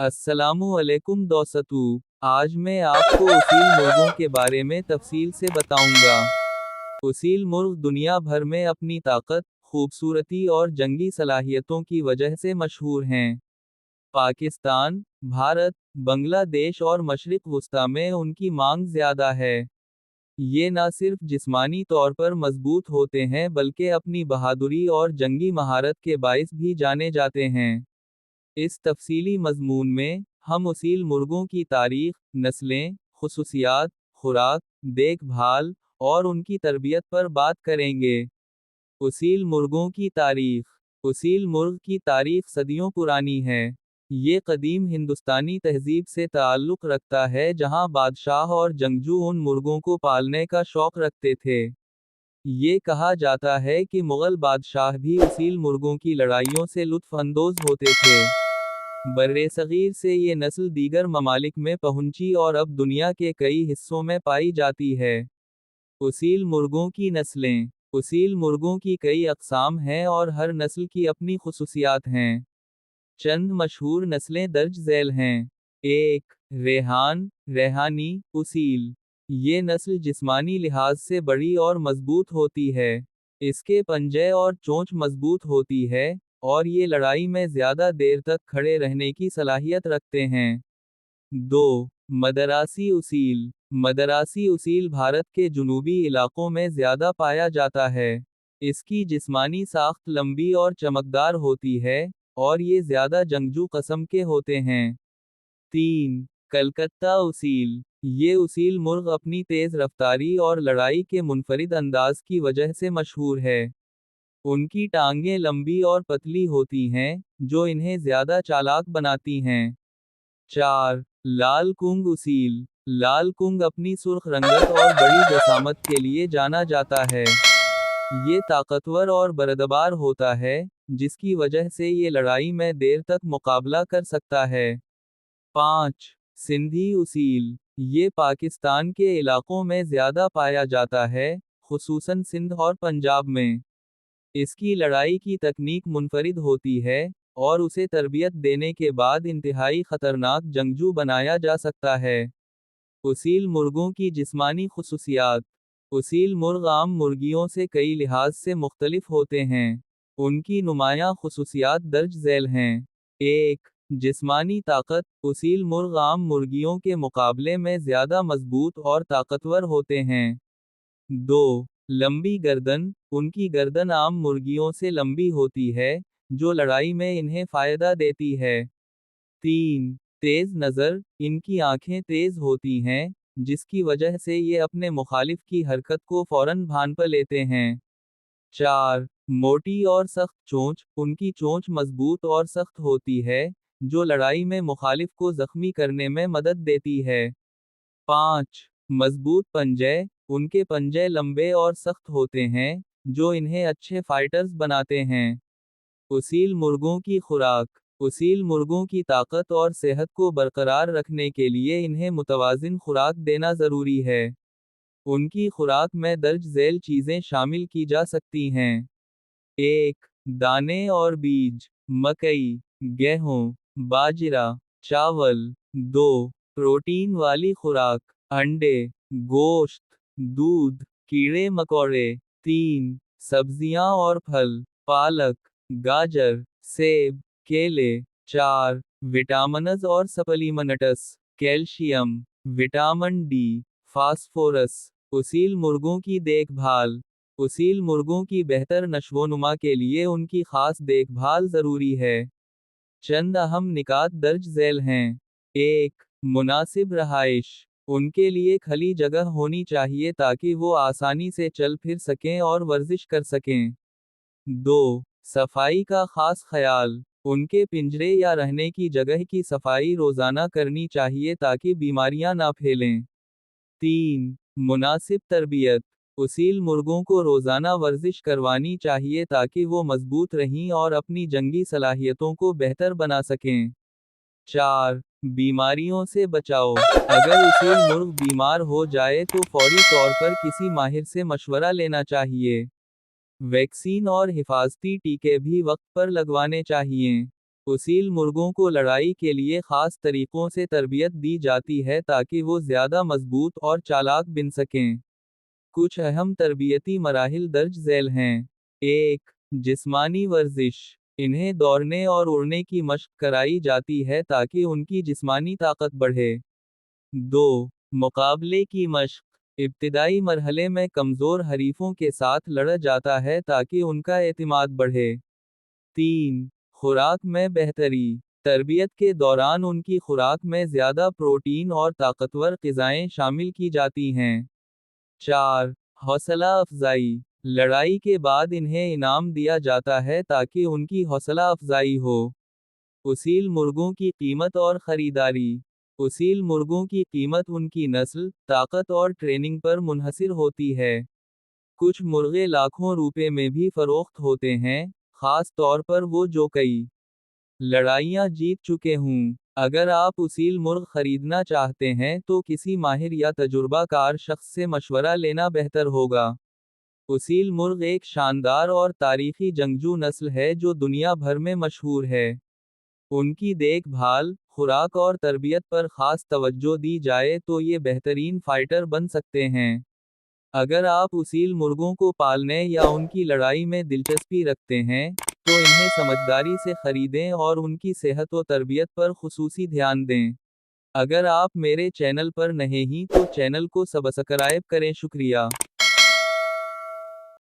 अस्सलामुअलैकुम दोस्तों, आज मैं आपको उसील मुर्गों के बारे में तफसील से बताऊंगा। उसील मुर्ग दुनिया भर में अपनी ताकत, खूबसूरती और जंगी सलाहियतों की वजह से मशहूर हैं। पाकिस्तान, भारत, बांग्लादेश और मशरिक वस्ता में उनकी मांग ज़्यादा है। ये न सिर्फ जिस्मानी तौर पर मजबूत होते हैं बल्कि अपनी बहादुरी और जंगी महारत के बाइस भी जाने जाते हैं। इस तफसीली मजमून में हम उसील मुर्गों की तारीख, नस्लें, खुसूसियात, खुराक, देखभाल और उनकी तरबियत पर बात करेंगे। उसील मुर्गों की तारीख। उसील मुर्ग की तारीख सदियों पुरानी है। ये कदीम हिंदुस्तानी तहजीब से ताल्लुक़ रखता है जहां बादशाह और जंगजू उन मुर्गों को पालने का शौक रखते थे। ये कहा जाता है कि मुग़ल बादशाह भी उसील मुर्गों की लड़ाइयों से लुत्फ़ अंदोज़ होते थे। बर्रे-सग़ीर से ये नस्ल दीगर ममालिक में पहुंची और अब दुनिया के कई हिस्सों में पाई जाती है। उसील मुर्गों की नस्लें। उसील मुर्गों की कई अक़साम हैं और हर नस्ल की अपनी खुसूसियात हैं। चंद मशहूर नस्लें दर्ज ज़ैल हैं। 1. रेहान, रेहानी, उसील। ये नस्ल जिस्मानी लिहाज से बड़ी और मजबूत होती है। इसके पंजे और चोंच मजबूत होती है, और ये लड़ाई में ज़्यादा देर तक खड़े रहने की सलाहियत रखते हैं। 2. मदरासी उसील। मदरासी उसील भारत के जुनूबी इलाकों में ज़्यादा पाया जाता है। इसकी जिस्मानी साख्त लंबी और चमकदार होती है, और ये ज़्यादा जंगजू कस्म के होते हैं। 3. कलकत्ता उसील। ये उसील मुर्ग अपनी तेज़ रफ्तारी और लड़ाई के मुनफरिद अंदाज की वजह से मशहूर है। उनकी टांगें लंबी और पतली होती हैं, जो इन्हें ज़्यादा चालाक बनाती हैं। 4. लाल कुंग उसील। लाल कुंग अपनी सुर्ख रंगत और बड़ी जसामत के लिए जाना जाता है। ये ताकतवर और बरदबार होता है, जिसकी वजह से ये लड़ाई में देर तक मुकाबला कर सकता है। 5. सिंधी उसील। ये पाकिस्तान के इलाकों में ज़्यादा पाया जाता है, खुसूसन सिंध और पंजाब में। इसकी लड़ाई की तकनीक मुनफरिद होती है, और उसे तरबियत देने के बाद इंतहाई खतरनाक जंगजू बनाया जा सकता है। उसील मुर्गों की जिस्मानी खुसूसियात। उसील मुर्ग आम मुर्गियों से कई लिहाज से मुख्तलिफ होते हैं। उनकी नुमायां खुसूसियात दर्ज ज़ैल हैं। 1. जिस्मानी ताकत। उसील मुर्ग आम मुर्गियों के मुकाबले में ज़्यादा मजबूत और ताकतवर होते हैं। 2. लंबी गर्दन। उनकी गर्दन आम मुर्गियों से लंबी होती है, जो लड़ाई में इन्हें फ़ायदा देती है। 3. तेज़ नज़र। इनकी आंखें तेज़ होती हैं, जिसकी वजह से ये अपने मुखालिफ की हरकत को फ़ौरन भांप लेते हैं। 4. मोटी और सख्त चोंच। उनकी चोंच मजबूत और सख्त होती है, जो लड़ाई में मुखालिफ को जख्मी करने में मदद देती है। 5. मजबूत पंजे। उनके पंजे लंबे और सख्त होते हैं, जो इन्हें अच्छे फाइटर्स बनाते हैं। उसील मुर्गों की खुराक। उसील मुर्गों की ताकत और सेहत को बरकरार रखने के लिए इन्हें मुतवाज़िन खुराक देना ज़रूरी है। उनकी खुराक में दर्ज ज़ैल चीज़ें शामिल की जा सकती हैं। 1. दाने और बीज। मकई, गेहूं, बाजरा, चावल। 2. प्रोटीन वाली खुराक। अंडे, गोश्त, दूध, कीड़े मकोड़े। 3. सब्जियां और फल। पालक, गाजर, सेब, केले। 4. विटामिन्स और supplements. Calcium, vitamin D, phosphorus. उसील मुर्गों की देखभाल। उसील मुर्गों की बेहतर नश्वोनुमा के लिए उनकी खास देखभाल ज़रूरी है। चंद अहम निकात दर्ज ज़ैल हैं। 1. मुनासिब रहाइश। उनके लिए खली जगह होनी चाहिए ताकि वो आसानी से चल फिर सकें और वर्जिश कर सकें। 2. सफाई का खास ख्याल। उनके पिंजरे या रहने की जगह की सफाई रोज़ाना करनी चाहिए ताकि बीमारियां ना फैलें। 3. मुनासिब तरबियत। उसील मुर्गों को रोज़ाना वर्जिश करवानी चाहिए ताकि वो मजबूत रहें और अपनी जंगी सलाहियतों को बेहतर बना सकें। 4. बीमारियों से बचाओ। अगर उसील मुर्ग बीमार हो जाए तो फौरी तौर पर किसी माहिर से मशवरा लेना चाहिए। वैक्सीन और हिफाजती टीके भी वक्त पर लगवाने चाहिए। اصیل مرغوں کو لڑائی کے لیے خاص طریقوں سے تربیت دی جاتی ہے تاکہ وہ زیادہ مضبوط اور چالاک بن سکیں۔ کچھ اہم تربیتی مراحل درج ذیل ہیں۔ 1. جسمانی ورزش۔ انہیں دوڑنے اور اڑنے کی مشق کرائی جاتی ہے تاکہ ان کی جسمانی طاقت بڑھے۔ 2. مقابلے کی مشق۔ ابتدائی مرحلے میں کمزور حریفوں کے ساتھ لڑا جاتا ہے تاکہ ان کا اعتماد بڑھے۔ 3. خوراک میں بہتری۔ تربیت کے دوران ان کی خوراک میں زیادہ پروٹین اور طاقتور غذائیں شامل کی جاتی ہیں۔ 4. حوصلہ افزائی۔ لڑائی کے بعد انہیں انعام دیا جاتا ہے تاکہ ان کی حوصلہ افزائی ہو۔ اصیل مرغوں کی قیمت اور خریداری۔ اصیل مرغوں کی قیمت ان کی نسل، طاقت اور ٹریننگ پر منحصر ہوتی ہے۔ کچھ مرغے لاکھوں روپے میں بھی فروخت ہوتے ہیں، خاص طور پر وہ جو کئی لڑائیاں جیت چکے ہوں۔ اگر آپ اصیل مرغ خریدنا چاہتے ہیں تو کسی ماہر یا تجربہ کار شخص سے مشورہ لینا بہتر ہوگا۔ اصیل مرغ ایک شاندار اور تاریخی جنگجو نسل ہے جو دنیا بھر میں مشہور ہے۔ ان کی دیکھ بھال، خوراک اور تربیت پر خاص توجہ دی جائے تو یہ بہترین فائٹر بن سکتے ہیں۔ اگر آپ اصیل مرغوں کو پالنے یا ان کی لڑائی میں دلچسپی رکھتے ہیں، تو انہیں سمجھداری سے خریدیں اور ان کی صحت و تربیت پر خصوصی دھیان دیں۔ اگر آپ میرے چینل پر نئے ہیں تو چینل کو سبسکرائب کریں۔ شکریہ۔